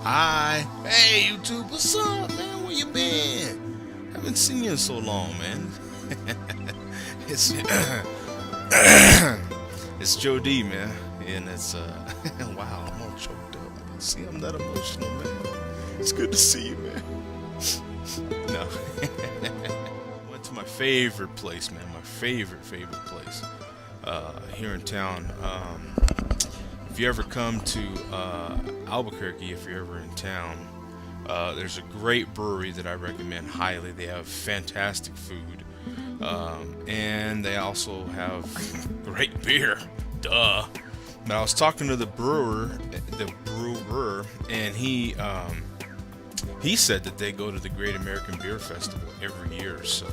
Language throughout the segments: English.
Hi. Hey, YouTube. What's up, man? Where you been? Haven't seen you in so long, man. it's it's Joe D, man, and it's wow, I'm all choked up. See, I'm that emotional, man. It's good to see you, man. No. Went to my favorite place, man. My favorite place here in town. If you ever come to Albuquerque, if you're ever in town, there's a great brewery that I recommend highly. They have fantastic food, and they also have great beer. Duh. But I was talking to the brewer, and he said that they go to the Great American Beer Festival every year. So,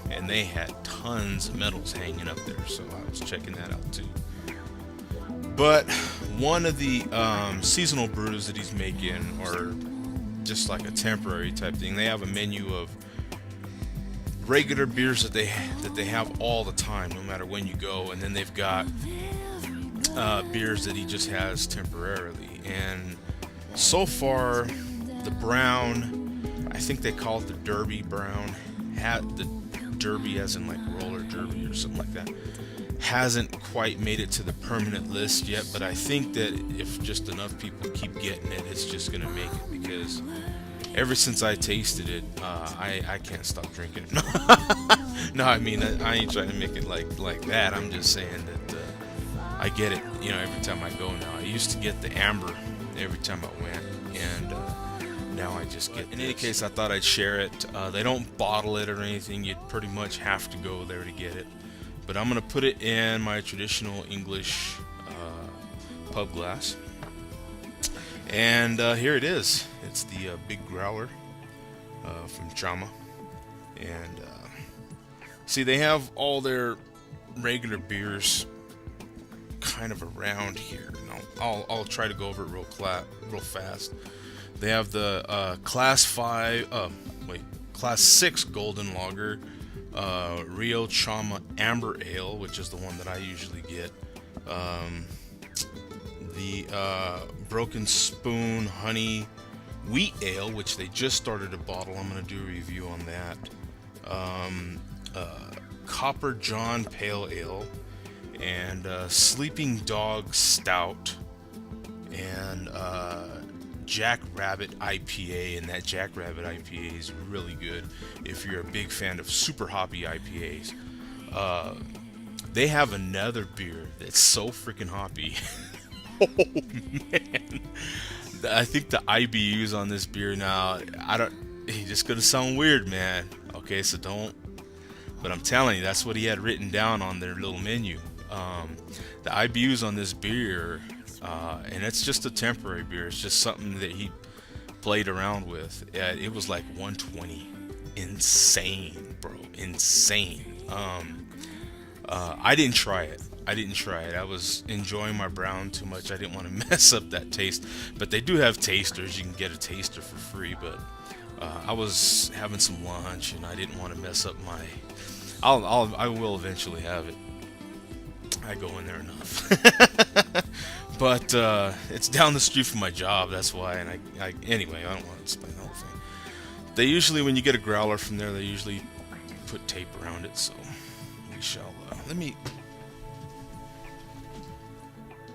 and they had tons of medals hanging up there. So I was checking that out too. But one of the seasonal brews that he's making, or just like a temporary type thing, they have a menu of regular beers that they have all the time, no matter when you go, and then they've got beers that he just has temporarily. And so far, the brown, I think they call it the Derby brown, had the Derby as in like roller derby or something like that, hasn't quite made it to the permanent list yet, but I think that if just enough people keep getting it, it's just gonna make it, because ever since I tasted it, I can't stop drinking it. No, I mean, I ain't trying to make it like that. I'm just saying that I get it, every time I go now. I used to get the amber every time I went, and now I just get. In any case, I thought I'd share it. They don't bottle it or anything. You'd pretty much have to go there to get it. But I'm going to put it in my traditional English pub glass. And here it is. It's the Big Growler from Chama. And see, they have all their regular beers kind of around here. I'll try to go over it real fast. They have the Class 6 Golden Lager, Rio Chama Amber Ale, which is the one that I usually get. The Broken Spoon Honey Wheat Ale, which they just started a bottle. I'm going to do a review on that. Copper John Pale Ale, and Sleeping Dog Stout, and Jack Rabbit IPA, and that Jack Rabbit IPA is really good if you're a big fan of super hoppy IPAs. They have another beer that's so freaking hoppy. Oh man, I think the IBUs on this beer now, it's just gonna sound weird, man. Okay, so don't. But I'm telling you, that's what he had written down on their little menu. The IBUs on this beer. And it's just a temporary beer. It's just something that he played around with. It was like 120. Insane, bro. Insane. I didn't try it. I was enjoying my brown too much. I didn't want to mess up that taste. But they do have tasters. You can get a taster for free. But I was having some lunch, and I didn't want to mess up my. I will eventually have it. I go in there enough. But it's down the street from my job, that's why. And anyway, I don't want to explain the whole thing. They usually, when you get a growler from there, they usually put tape around it. So we shall. Let me.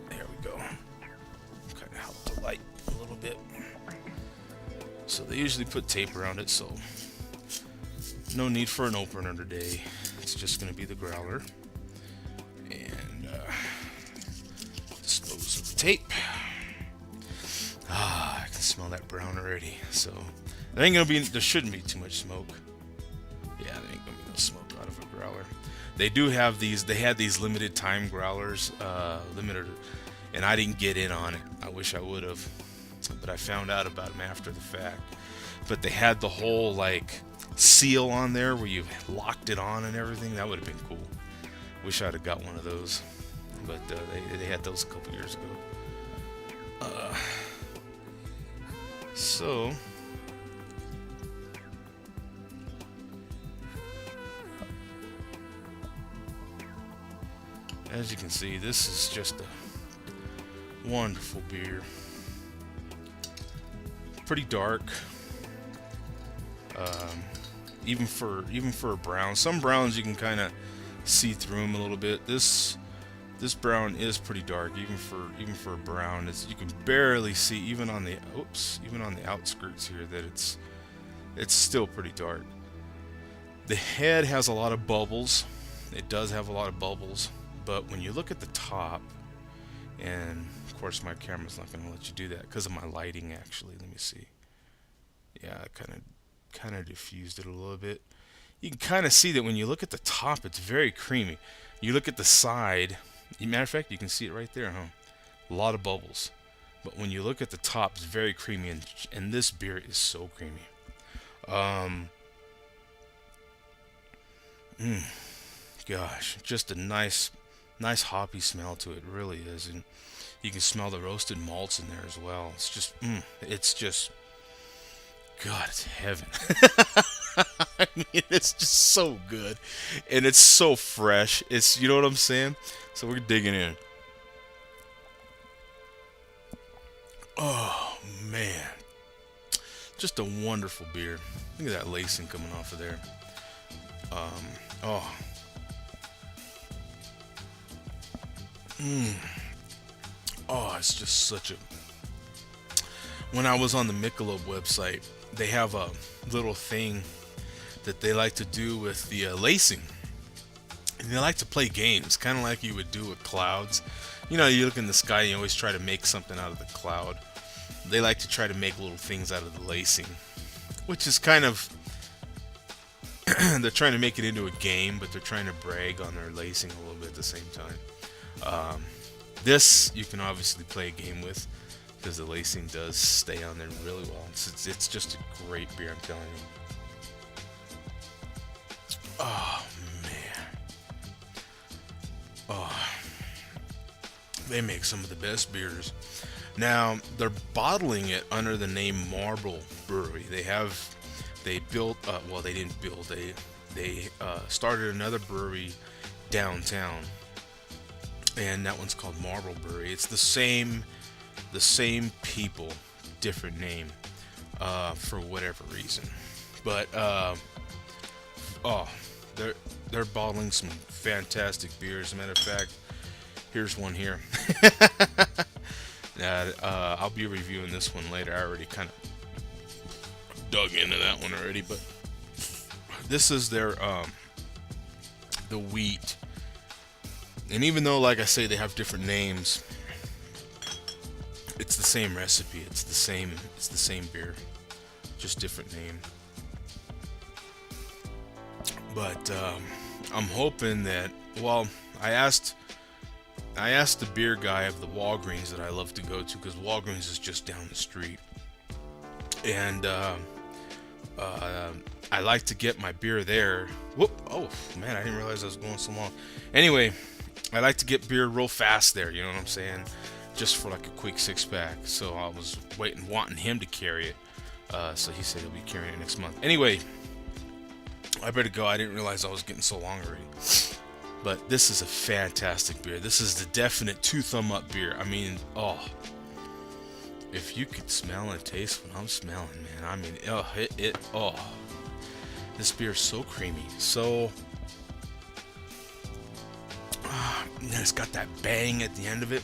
There we go. Kind of help the light a little bit. So they usually put tape around it. So no need for an opener today. It's just going to be the growler. And dispose of the tape. I can smell that brown already. So there shouldn't be too much smoke. Yeah, there ain't gonna be no smoke out of a growler. They do have these. They had these limited time growlers, and I didn't get in on it. I wish I would have, but I found out about them after the fact. But they had the whole seal on there where you locked it on and everything. That would have been cool. Wish I'd have got one of those, but they had those a couple years ago. So as you can see, this is just a wonderful beer. pretty dark. Um, even for a brown, some browns you can kind of see through them a little bit. This brown is pretty dark, even for a brown. You can barely see even on the outskirts here that it's still pretty dark. The head has a lot of bubbles. It does have a lot of bubbles, but when you look at the top, and of course my camera's not going to let you do that because of my lighting. Actually, let me see. Yeah, I kind of diffused it a little bit. You can kind of see that when you look at the top, it's very creamy. You look at the side. Matter of fact, you can see it right there, huh? A lot of bubbles. But when you look at the top, it's very creamy, and this beer is so creamy. Um, mm, Gosh, just a nice hoppy smell to it. It really is, and you can smell the roasted malts in there as well. It's just, God, it's heaven. I mean, it's just so good, and it's so fresh. You know what I'm saying? So we're digging in. Oh man, just a wonderful beer. Look at that lacing coming off of there. Oh, oh, it's just such a. When I was on the Michelob website, they have a little thing that they like to do with the lacing. And they like to play games, kind of like you would do with clouds. You know, you look in the sky and you always try to make something out of the cloud. They like to try to make little things out of the lacing, which is kind of, they're trying to make it into a game, but they're trying to brag on their lacing a little bit at the same time. This you can obviously play a game with because the lacing does stay on there really well. It's just a great beer, I'm telling you. Oh man. Oh, they make some of the best beers. Now they're bottling it under the name Marble Brewery. They built. Well, they didn't build. They started another brewery downtown, and that one's called Marble Brewery. It's the same people, different name, for whatever reason. But oh, they're bottling some fantastic beers. As a matter of fact, here's one here. I'll be reviewing this one later. I already kind of dug into that one already, but this is their the wheat. And even though, like I say, they have different names, it's the same recipe. It's the same beer, just different name. But I'm hoping that, well, I asked the beer guy of the Walgreens that I love to go to, because Walgreens is just down the street, and I like to get my beer there. Whoop! Oh man, I didn't realize I was going so long. Anyway, I like to get beer real fast there. You know what I'm saying? Just for like a quick 6-pack. So I was wanting him to carry it. So he said he'll be carrying it next month. Anyway, I better go. I didn't realize I was getting so long already. But this is a fantastic beer. This is the definite 2-thumb-up beer. I mean, oh, if you could smell and taste what I'm smelling, man. I mean, oh, this beer is so creamy. So, it's got that bang at the end of it.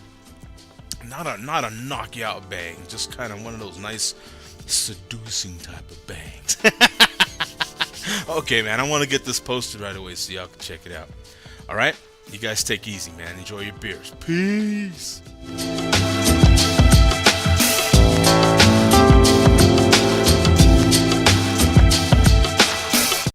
Not a knock you out bang. Just kind of one of those nice, seducing type of bangs. Okay, man. I want to get this posted right away so y'all can check it out. All right, you guys take easy, man. Enjoy your beers. Peace.